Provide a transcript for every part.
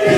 It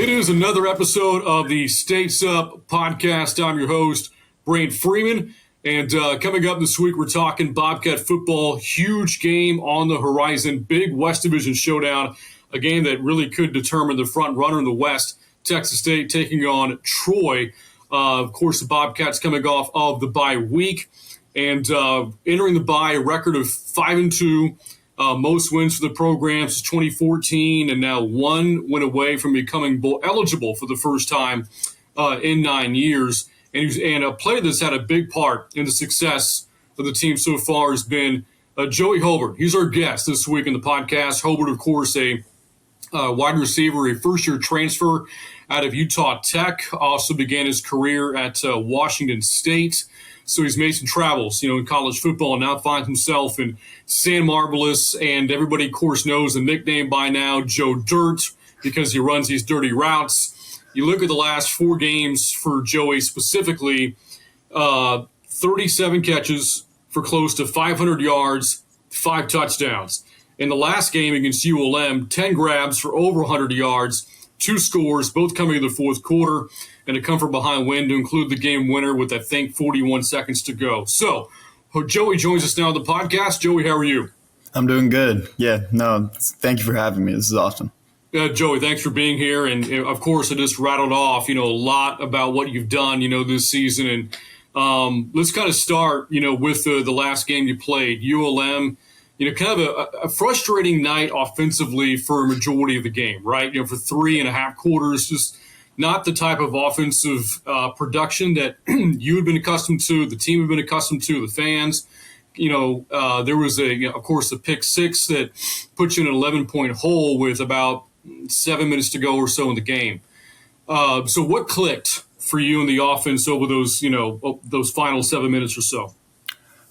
is another episode of the States Up podcast. I'm your host, Brant Freeman. And coming up this week, we're talking Bobcat football. Huge game on the horizon. Big West Division showdown. A game that really could determine the front runner in the West. Texas State taking on Troy. Of course, the Bobcats coming off of the bye week. And entering the bye, a record of 5-2. Most wins for the program since 2014, and now one win away from becoming bowl eligible for the first time in 9 years. And a player that's had a big part in the success of the team so far has been Joey Hobert. He's our guest this week in the podcast. Hobert, of course, a wide receiver, a first-year transfer out of Utah Tech, also began his career at Washington State. So he's made some travels, in college football, and now finds himself in San Marvelous. And everybody, of course, knows the nickname by now, Joe Dirt, because he runs these dirty routes. You look at the last 4 games for Joey specifically, 37 catches for close to 500 yards, 5 touchdowns. In the last game against ULM, 10 grabs for over 100 yards, 2 scores, both coming in the fourth quarter, and a come-from-behind win to include the game winner with, I think, 41 seconds to go. So, Joey joins us now on the podcast. Joey, how are you? I'm doing good. Yeah, no, thank you for having me. This is awesome. Joey, thanks for being here. And, of course, I just rattled off, a lot about what you've done, this season. And let's kind of start, with the last game you played, ULM. Kind of a frustrating night offensively for a majority of the game, right? For 3.5 quarters, just not the type of offensive production that you had been accustomed to, the team had been accustomed to, the fans. There was of course, the pick 6 that put you in an 11-point hole with about 7 minutes to go or so in the game. So what clicked for you in the offense over those final 7 minutes or so?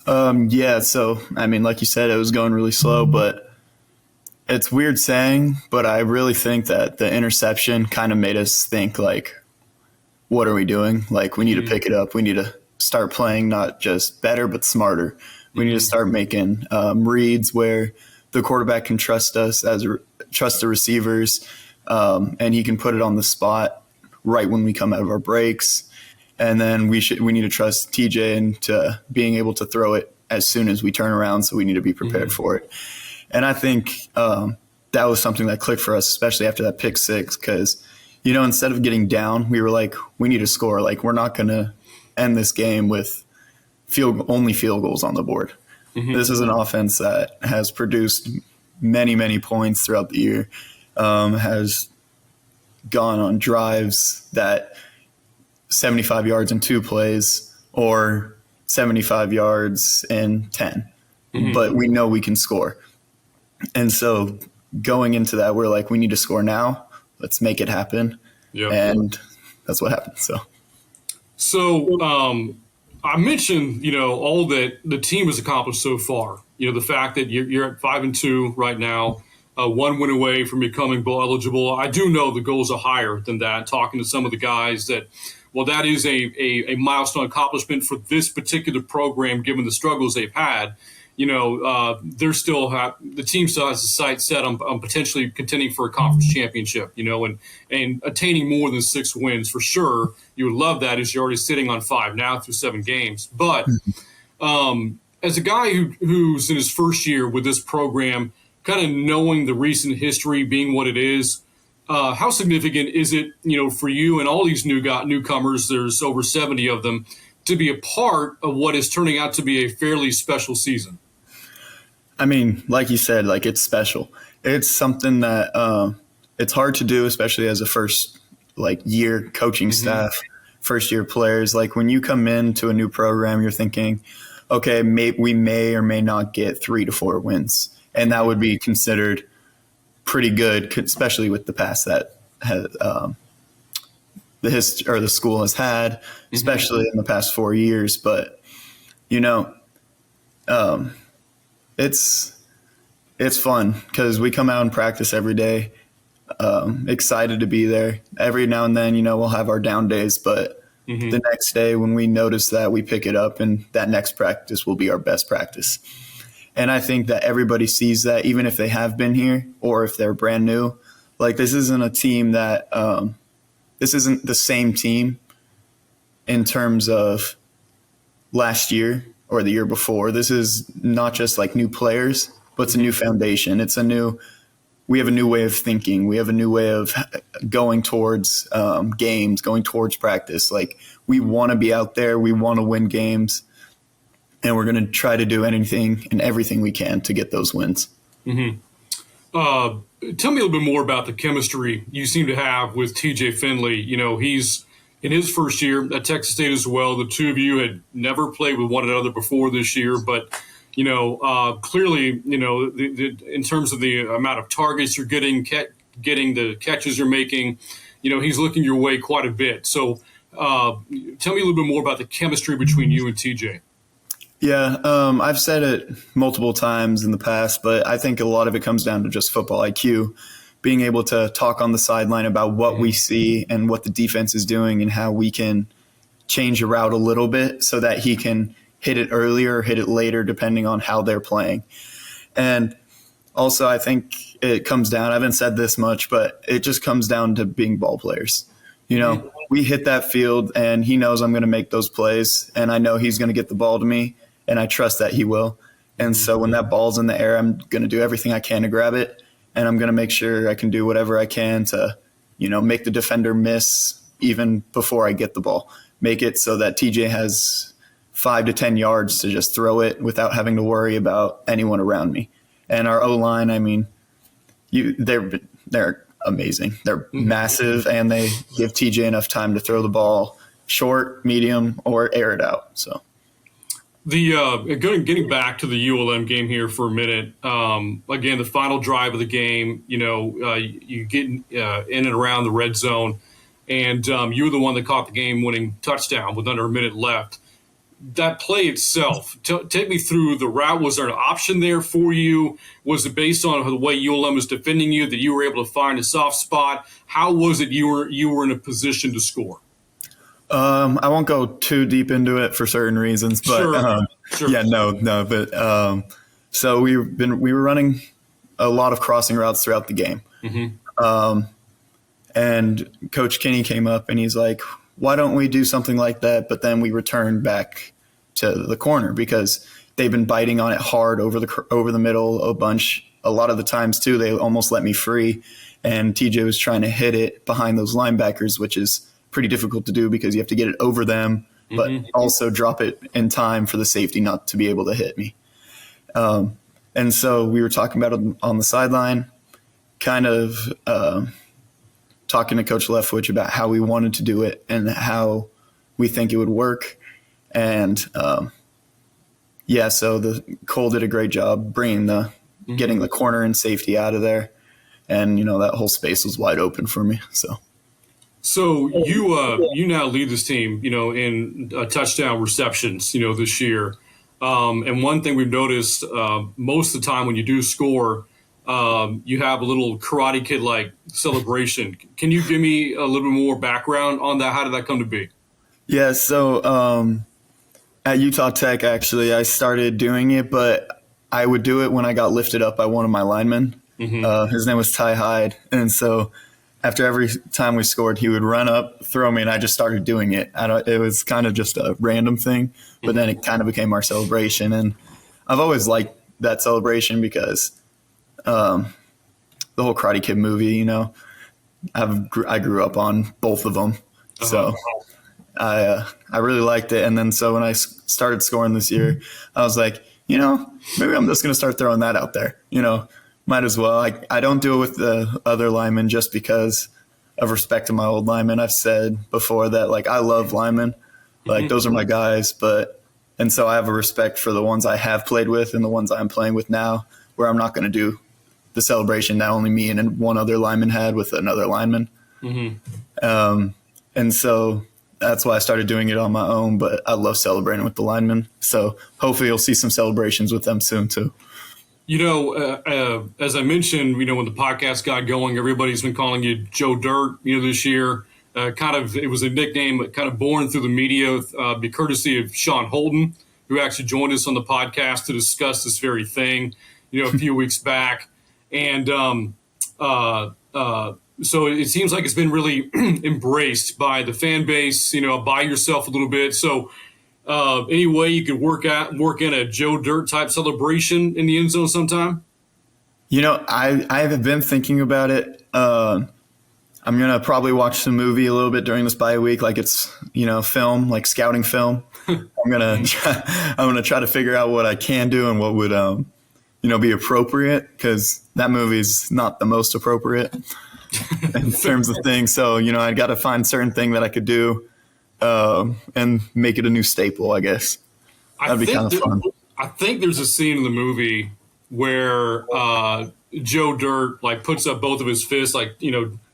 So, like you said, it was going really slow, but it's weird saying, but I really think that the interception kind of made us think, like, what are we doing? Like, we need to pick it up. We need to start playing not just better, but smarter. We need to start making reads where the quarterback can trust us, trust the receivers, and he can put it on the spot right when we come out of our breaks. And then we need to trust TJ into being able to throw it as soon as we turn around, so we need to be prepared for it. And I think that was something that clicked for us, especially after that pick 6, because, instead of getting down, we were like, we need to score. Like, we're not going to end this game with only field goals on the board. Mm-hmm. This is an offense that has produced many, many points throughout the year, has gone on drives that – 75 yards in 2 plays or 75 yards in 10. Mm-hmm. But we know we can score. And so going into that, we're like, we need to score now. Let's make it happen. Yep. And that's what happened. So I mentioned, all that the team has accomplished so far. The fact that you're at 5-2 right now, 1 win away from becoming bowl eligible. I do know the goals are higher than that. Talking to some of the guys that, well, that is a milestone accomplishment for this particular program, given the struggles they've had. The team still has the sights set on potentially contending for a conference championship, and attaining more than 6 wins for sure. You would love that, as you're already sitting on 5 now through 7 games. But as a guy who's in his first year with this program, kind of knowing the recent history being what it is, how significant is it, for you and all these newcomers, there's over 70 of them, to be a part of what is turning out to be a fairly special season? Like you said, like, it's special. It's something that it's hard to do, especially as a first year coaching staff, first year players. Like, when you come into a new program, you're thinking, okay, we may or may not get 3 to 4 wins. And that would be considered pretty good, especially with the past that the school has had, especially in the past 4 years. But you know, it's fun because we come out and practice every day. Excited to be there. Every now and then, we'll have our down days, but the next day when we notice that, we pick it up, and that next practice will be our best practice. And I think that everybody sees that, even if they have been here or if they're brand new. Like, this isn't a team that this isn't the same team in terms of last year or the year before. This is not just like new players, but it's a new foundation. We have a new way of thinking. We have a new way of going towards games, going towards practice. Like, we want to be out there. We want to win games. And we're going to try to do anything and everything we can to get those wins. Tell me a little bit more about the chemistry you seem to have with TJ Finley. He's in his first year at Texas State as well. The two of you had never played with one another before this year, but clearly, in terms of the amount of targets you're getting the catches you're making, he's looking your way quite a bit. So tell me a little bit more about the chemistry between you and TJ. Yeah, I've said it multiple times in the past, but I think a lot of it comes down to just football IQ, being able to talk on the sideline about what we see and what the defense is doing and how we can change a route a little bit so that he can hit it earlier or hit it later, depending on how they're playing. And also, I think it comes down, I haven't said this much, but it just comes down to being ball players. We hit that field and he knows I'm going to make those plays, and I know he's going to get the ball to me, and I trust that he will. And so when that ball's in the air, I'm going to do everything I can to grab it, and I'm going to make sure I can do whatever I can to, make the defender miss even before I get the ball. Make it so that TJ has 5 to 10 yards to just throw it without having to worry about anyone around me. And our O-line, they're amazing. They're massive, and they give TJ enough time to throw the ball short, medium, or air it out. So getting back to the ULM game here for a minute. Again, the final drive of the game, you get in and around the red zone, and you were the one that caught the game-winning touchdown with under a minute left. That play itself, take me through the route. Was there an option there for you? Was it based on the way ULM was defending you that you were able to find a soft spot? How was it you were in a position to score? I won't go too deep into it for certain reasons, but Sure. Yeah, no. But so we were running a lot of crossing routes throughout the game, and Coach Kinney came up and he's like, why don't we do something like that? But then we returned back to the corner because they've been biting on it hard over the middle a bunch. A lot of the times too, they almost let me free, and TJ was trying to hit it behind those linebackers, which is pretty difficult to do because you have to get it over them, but also drop it in time for the safety not to be able to hit me. And so we were talking about it on the sideline, kind of talking to Coach Leftwich about how we wanted to do it and how we think it would work. And so Cole did a great job bringing getting the corner and safety out of there. And, that whole space was wide open for me. So you now lead this team, in touchdown receptions, this year. And one thing we've noticed most of the time when you do score, you have a little Karate Kid-like celebration. Can you give me a little bit more background on that? How did that come to be? Yeah, so at Utah Tech, actually, I started doing it, but I would do it when I got lifted up by one of my linemen. His name was Ty Hyde. And so after every time we scored, he would run up, throw me, and I just started doing it. It was kind of just a random thing, but then it kind of became our celebration. And I've always liked that celebration because the whole Karate Kid movie, I grew up on both of them. So I really liked it. And then so when I started scoring this year, I was like, maybe I'm just going to start throwing that out there. Might as well. I don't do it with the other linemen just because of respect to my old linemen. I've said before that, I love linemen. Those are my guys. And so I have a respect for the ones I have played with and the ones I'm playing with now, where I'm not going to do the celebration that only me and one other lineman had with another lineman. And And so that's why I started doing it on my own, but I love celebrating with the linemen. So hopefully you'll see some celebrations with them soon too. As I mentioned, when the podcast got going, everybody's been calling you Joe Dirt, this year. It was a nickname kind of born through the media, be courtesy of Sean Holden, who actually joined us on the podcast to discuss this very thing, a few weeks back. And so it seems like it's been really embraced by the fan base, by yourself a little bit. So any way you could work in a Joe Dirt type celebration in the end zone sometime? I have been thinking about it. I'm going to probably watch the movie a little bit during this bye week, like it's, film, like scouting film. I'm going to try to figure out what I can do and what would, be appropriate, because that movie's not the most appropriate in terms of things. So, I got to find certain thing that I could do and make it a new staple, I guess. That'd be kind of fun. I think there's a scene in the movie where Joe Dirt puts up both of his fists,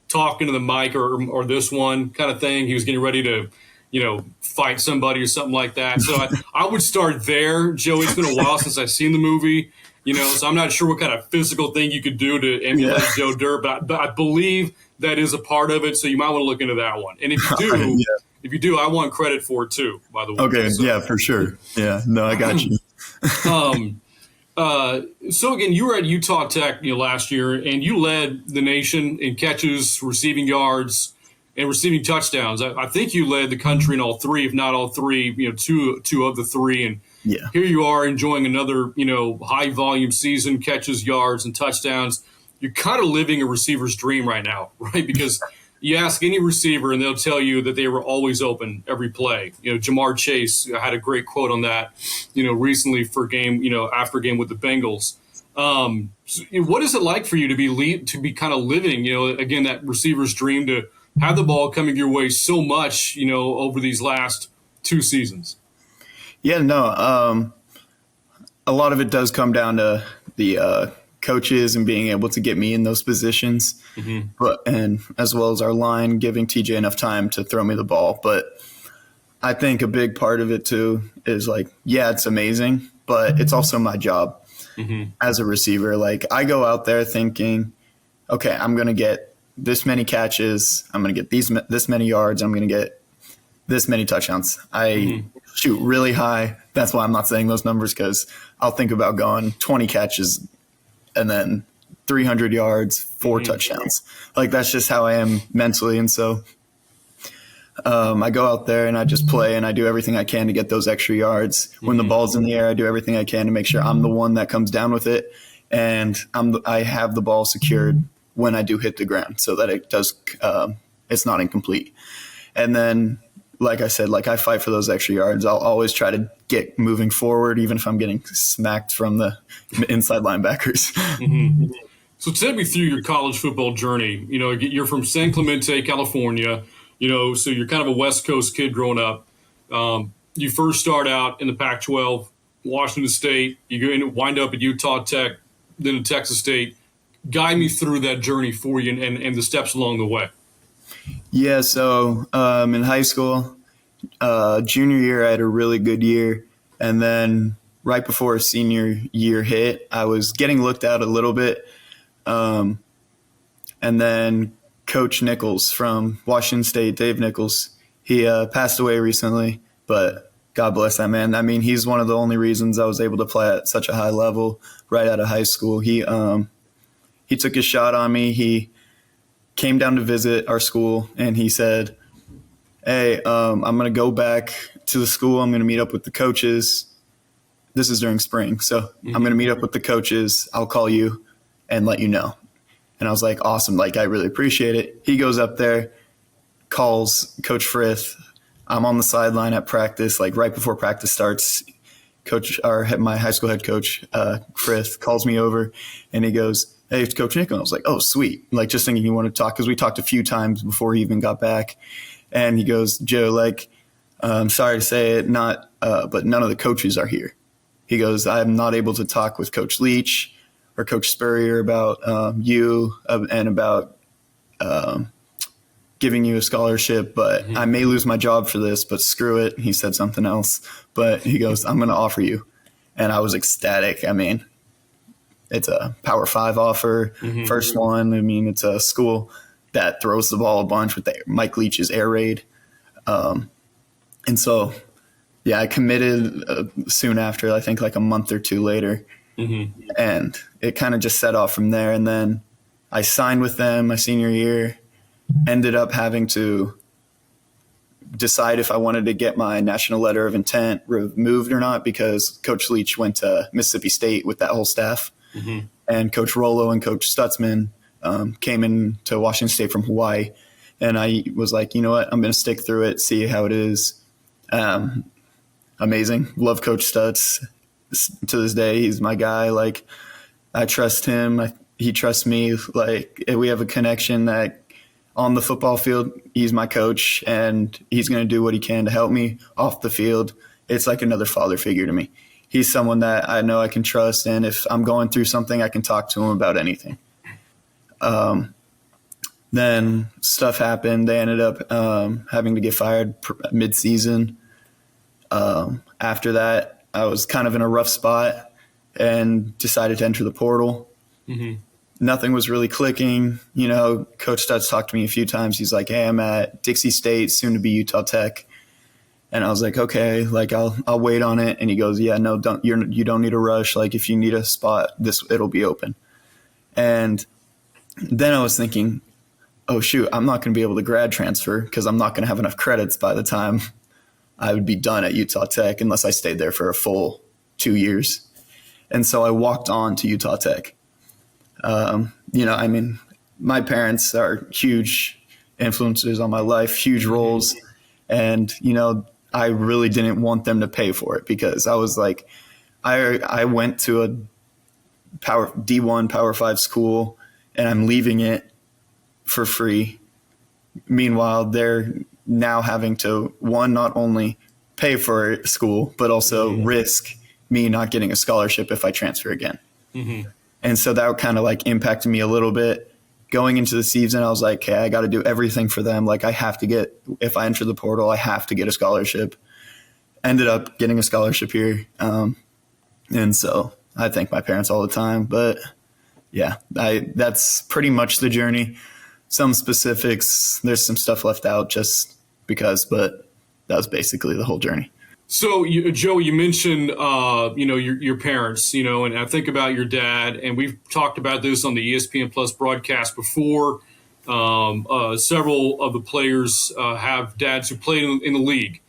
talking to the mic or this one kind of thing. He was getting ready to, fight somebody or something like that. So I would start there, Joe. It's been a while since I've seen the movie, so I'm not sure what kind of physical thing you could do to emulate Joe Dirt, but I believe that is a part of it. So you might want to look into that one. And if you do, If you do, I want credit for it too, by the way. Okay, so. Yeah, for sure. Yeah, no, I got you. So again, you were at Utah Tech, last year, and you led the nation in catches, receiving yards, and receiving touchdowns. I think you led the country in all three, if not all three. Two of the three, and here you are enjoying another, high volume season, catches, yards, and touchdowns. You're kind of living a receiver's dream right now, right? Because you ask any receiver, and they'll tell you that they were always open every play. Jamar Chase had a great quote on that, recently for game, after game with the Bengals. So what is it like for you to be kind of living, again, that receiver's dream, to have the ball coming your way so much, over these last 2 seasons? Yeah, no, a lot of it does come down to the coaches and being able to get me in those positions, and as well as our line giving TJ enough time to throw me the ball. But I think a big part of it too is it's amazing, but it's also my job as a receiver. I go out there thinking, okay, I'm going to get this many catches, I'm going to get this many yards, I'm going to get this many touchdowns. I shoot really high. That's why I'm not saying those numbers, because I'll think about going 20 catches and then 300 yards, 4 touchdowns. That's just how I am mentally. And so I go out there and I just play and I do everything I can to get those extra yards. When the ball's in the air, I do everything I can to make sure I'm the one that comes down with it. And I have the ball secured when I do hit the ground, so that it's not incomplete. And then, like I said, I fight for those extra yards. I'll always try to get moving forward, even if I'm getting smacked from the inside linebackers. So take me through your college football journey. You're from San Clemente, California, so you're kind of a West Coast kid growing up. You first start out in the Pac-12, Washington State. You wind up at Utah Tech, then at Texas State. Guide me through that journey for you and the steps along the way. Yeah, so in high school, junior year, I had a really good year. And then right before senior year hit, I was getting looked at a little bit. And then Coach Nichols from Washington State, Dave Nichols, he passed away recently, but God bless that man. I mean, he's one of the only reasons I was able to play at such a high level right out of high school. He took a shot on me. He came down to visit our school, and he said, hey, I'm going to go back to the school. I'm going to meet up with the coaches. This is during spring. So I'm going to meet up with the coaches. I'll call you and let you know. And I was like, awesome. I really appreciate it. He goes up there, calls Coach Frith. I'm on the sideline at practice, right before practice starts. My high school head coach, Frith, calls me over, and he goes, hey, it's Coach Nick. And I was like, oh, sweet. Just thinking he wanted to talk, because we talked a few times before he even got back. And he goes, Joe, I'm sorry to say it, but none of the coaches are here. He goes, I'm not able to talk with Coach Leach or Coach Spurrier about you and about giving you a scholarship, but I may lose my job for this, but screw it. He said something else, but he goes, I'm going to offer you. And I was ecstatic. I mean, it's a Power 5 offer, first one. I mean, it's a school that throws the ball a bunch with Mike Leach's air raid. And so, yeah, I committed soon after, I think like a month or two later. And it kind of just set off from there. And then I signed with them my senior year, ended up having to decide if I wanted to get my national letter of intent removed or not, because Coach Leach went to Mississippi State with that whole staff. And Coach Rollo and Coach Stutzman came in to Washington State from Hawaii. And I was like, you know what, I'm going to stick through it, see how it is. Amazing. Love Coach Stutz. To this day, he's my guy. Like, I trust him. He trusts me. Like, we have a connection that on the football field, he's my coach, and he's going to do what he can to help me. Off the field, it's like another father figure to me. He's someone that I know I can trust, and if I'm going through something, I can talk to him about anything. Then stuff happened. They ended up having to get fired mid-season. After that, I was kind of in a rough spot and decided to enter the portal. Nothing was really clicking. You know, Coach Stutz talked to me a few times. He's like, hey, I'm at Dixie State, soon to be Utah Tech. And I was like, okay, like I'll wait on it. And he goes, yeah, no, you don't need a rush. Like, if you need a spot, it'll be open. And then I was thinking, oh shoot, I'm not going to be able to grad transfer because I'm not going to have enough credits by the time I would be done at Utah Tech unless I stayed there for a full 2 years. And so I walked on to Utah Tech. You know, I mean, my parents are huge influences on my life, huge roles. And, you know, I really didn't want them to pay for it because I was like, I went to a D1 Power 5 school and I'm leaving it for free. Meanwhile, they're now having to, one, not only pay for school, but also risk me not getting a scholarship if I transfer again. And so that kind of like impacted me a little bit. Going into the season, I was like, hey, I got to do everything for them. Like, I have to get, if I enter the portal, I have to get a scholarship. Ended up getting a scholarship here. And so I thank my parents all the time. But yeah, that's pretty much the journey. Some specifics, there's some stuff left out just because, but that was basically the whole journey. So, Joe, you mentioned, your parents, and I think about your dad, and we've talked about this on the ESPN Plus broadcast before. Several of the players have dads who played in the league.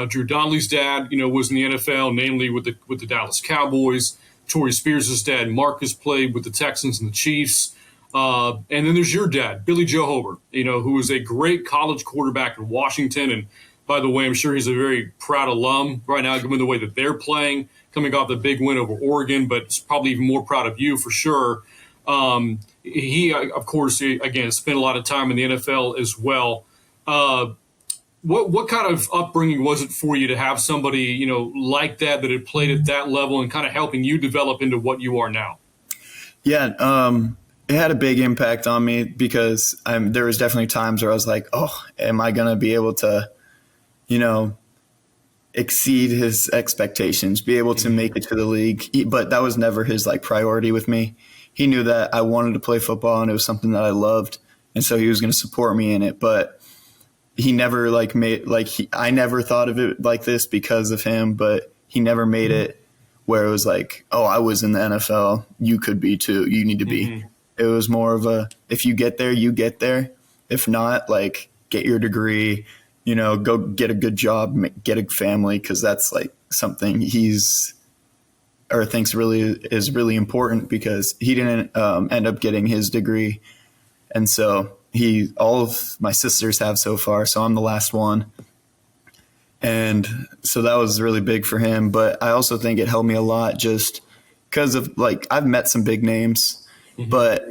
Drew Donnelly's dad, was in the NFL, namely with the Dallas Cowboys. Torrey Spears' dad, Marcus, played with the Texans and the Chiefs. And then there's your dad, Billy Joe Hobert, who was a great college quarterback in Washington. And by the way, I'm sure he's a very proud alum right now, given the way that they're playing, coming off the big win over Oregon, but it's probably even more proud of you for sure. He, of course, again, spent a lot of time in the NFL as well. What kind of upbringing was it for you to have somebody, like that had played at that level and kind of helping you develop into what you are now? Yeah, it had a big impact on me because there was definitely times where I was like, oh, am I going to be able to, exceed his expectations, be able to make it to the league? But that was never his priority with me. He knew that I wanted to play football and it was something that I loved. And so he was going to support me in it. But he never I never thought of it like this because of him, but he never made it where it was like, oh, I was in the NFL. You could be too. You need to be. It was more of if you get there, you get there. If not, get your degree, go get a good job, get a family, because that's something thinks is really important because he didn't end up getting his degree. And so all of my sisters have so far, so I'm the last one. And so that was really big for him. But I also think it helped me a lot just because of I've met some big names, but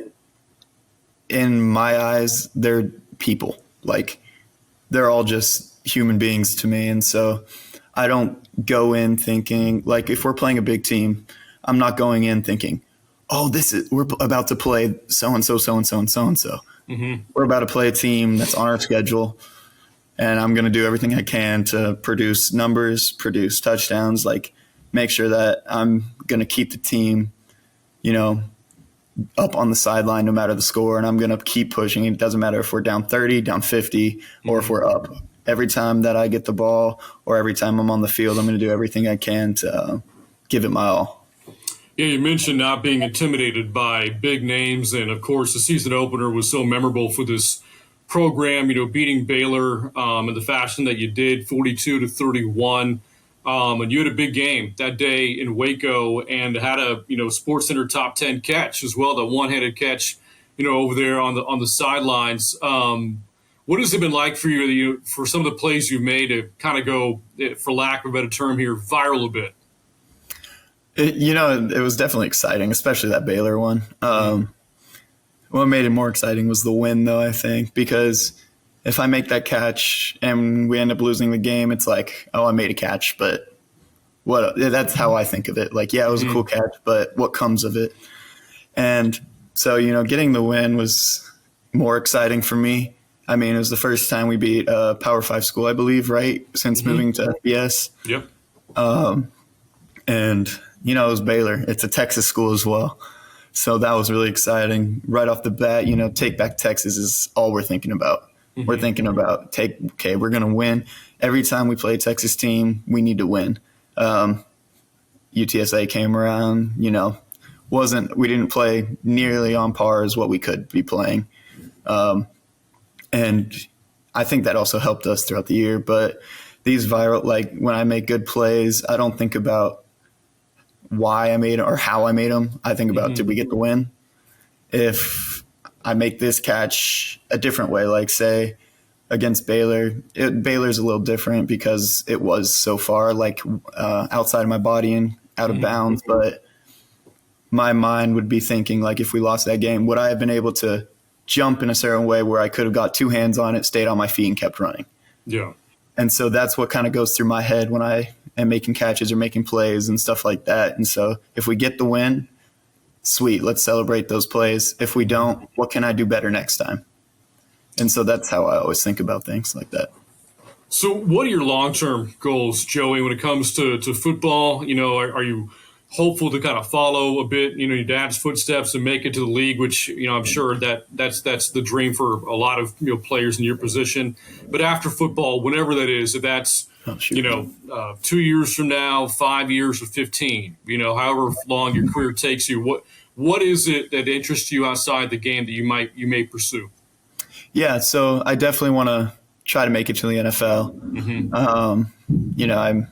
in my eyes, they're people. They're all just human beings to me. And so I don't go in thinking, if we're playing a big team, I'm not going in thinking, oh, we're about to play so-and-so, so-and-so, and so-and-so. We're about to play a team that's on our schedule, and I'm going to do everything I can to produce numbers, produce touchdowns, like make sure that I'm going to keep the team, up on the sideline no matter the score, and I'm going to keep pushing. It doesn't matter if we're down 30, down 50, or if we're up. Every time that I get the ball or every time I'm on the field, I'm going to do everything I can to give it my all. Yeah, you mentioned not being intimidated by big names, and of course the season opener was so memorable for this program, beating Baylor in the fashion that you did, 42-31. And you had a big game that day in Waco and had a, SportsCenter top 10 catch as well, the one-handed catch, over there on the sidelines. What has it been like for you, for some of the plays you've made to kind of go, for lack of a better term here, viral a bit? It was definitely exciting, especially that Baylor one. What made it more exciting was the win, though, I think, because if I make that catch and we end up losing the game, it's like, oh, I made a catch, but that's how I think of it. Like, yeah, it was a cool catch, but what comes of it? And so, getting the win was more exciting for me. I mean, it was the first time we beat a Power 5 school, I believe, right, since moving to FBS. Yep. And, it was Baylor. It's a Texas school as well. So that was really exciting. Right off the bat, take back Texas is all we're thinking about. We're thinking about, we're going to win. Every time we play a Texas team, we need to win. UTSA came around, we didn't play nearly on par as what we could be playing. And I think that also helped us throughout the year. But these viral, like when I make good plays, I don't think about why I made it or how I made them. I think about, did we get the win? If I make this catch a different way, like say against Baylor, Baylor's a little different because it was so far outside of my body and out of bounds. But my mind would be thinking, like, if we lost that game, would I have been able to jump in a certain way where I could have got two hands on it, stayed on my feet, and kept running? Yeah. And so that's what kind of goes through my head when I am making catches or making plays and stuff like that. And so if we get the win, sweet, let's celebrate those plays. If we don't, what can I do better next time? And so that's how I always think about things like that. So what are your long-term goals, Joey, when it comes to football? Are you hopeful to kind of follow a bit, your dad's footsteps and make it to the league, which, I'm sure that's the dream for a lot of, players in your position. But after football, whenever that is, if that's, 2 years from now, 5 years or 15, however long your career takes you, what is it that interests you outside the game that you may pursue? Yeah, so I definitely want to try to make it to the NFL. I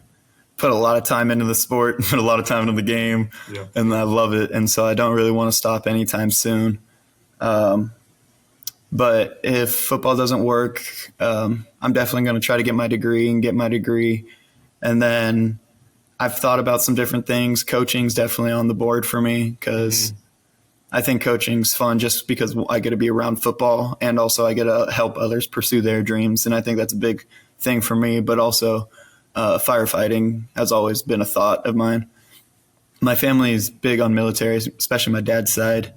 put a lot of time into the sport, put a lot of time into the game, and I love it. And so I don't really want to stop anytime soon. But if football doesn't work, I'm definitely going to try to get my degree. And then I've thought about some different things. Coaching's definitely on the board for me because I think coaching's fun just because I get to be around football and also I get to help others pursue their dreams. And I think that's a big thing for me, but also firefighting has always been a thought of mine. My family is big on military, especially my dad's side.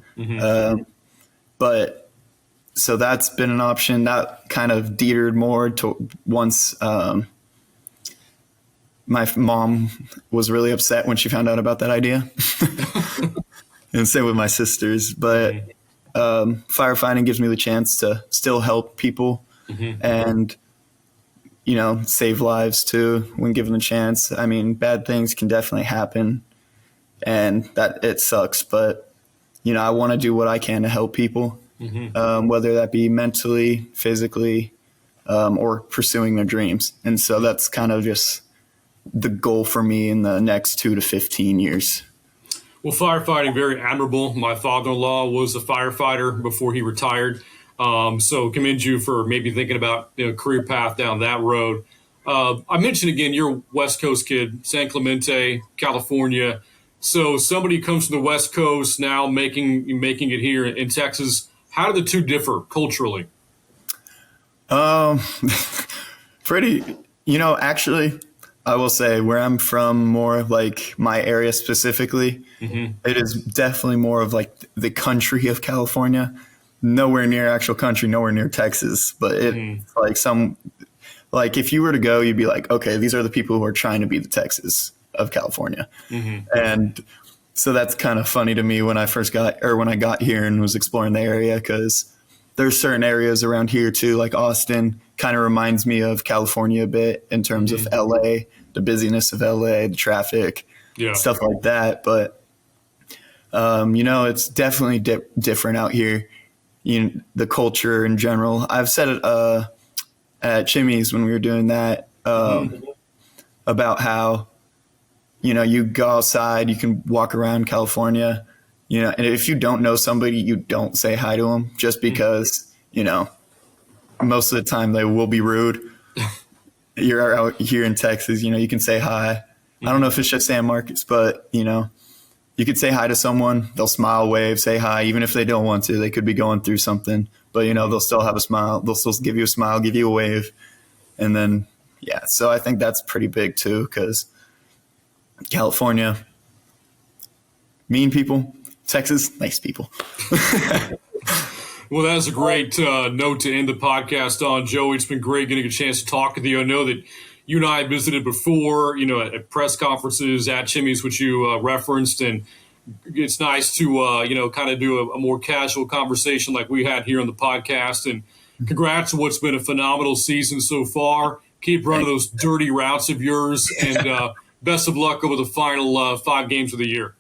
But so that's been an option that kind of deterred more to once my mom was really upset when she found out about that idea. And same with my sisters. But firefighting gives me the chance to still help people and, save lives too when given the chance. I mean, bad things can definitely happen and that it sucks. But, I want to do what I can to help people, whether that be mentally, physically, or pursuing their dreams. And so that's kind of just the goal for me in the next 2 to 15 years. Well, firefighting, very admirable. My father-in-law was a firefighter before he retired. So commend you for maybe thinking about career path down that road. I mentioned again, you're a West Coast kid, San Clemente, California. So somebody comes from the West Coast now making it here in Texas. How do the two differ culturally? Pretty, actually, I will say where I'm from, more like my area specifically, it is definitely more of like the country of California. nowhere near actual country, nowhere near Texas. But it's like if you were to go, you'd be like, okay, these are the people who are trying to be the Texas of California. And so that's kind of funny to me when I got here and was exploring the area, because there's certain areas around here too, like Austin kind of reminds me of California a bit in terms of LA, the busyness of LA, the traffic, stuff like that. But, it's definitely different out here. The culture in general. I've said it at Chimmy's when we were doing that about how, you go outside, you can walk around California, and if you don't know somebody, you don't say hi to them just because, most of the time they will be rude. You're out here in Texas, you can say hi. I don't know if it's just San Marcos, but, you could say hi to someone. They'll smile, wave, say hi. Even if they don't want to, they could be going through something, but, they'll still have a smile. They'll still give you a smile, give you a wave. And then, so I think that's pretty big too, because California, mean people. Texas, nice people. Well, that's a great note to end the podcast on, Joey. It's been great getting a chance to talk with you. I know that you and I visited before, at press conferences at Chimmy's, which you referenced, and it's nice to, kind of do a more casual conversation like we had here on the podcast. And congrats on what's been a phenomenal season so far. Keep running those dirty routes of yours, and best of luck over the final 5 games of the year.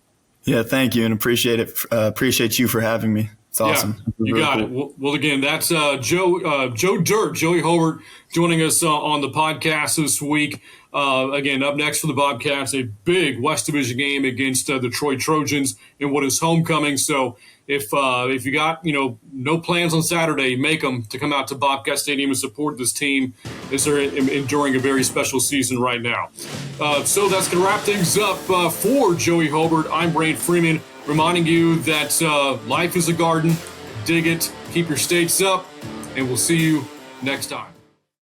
Yeah, thank you, and appreciate it. Appreciate you for having me. It's awesome. You really got cool. It. Well, again, that's Joey Hobert, joining us on the podcast this week. Again, up next for the Bobcats, a big West Division game against the Detroit Trojans in what is homecoming. So if you got no plans on Saturday, make them to come out to Bobcat Stadium and support this team as they're enduring a very special season right now. So that's going to wrap things up for Joey Hobert. I'm Brain Freeman, reminding you that life is a garden. Dig it. Keep your states up, and we'll see you next time.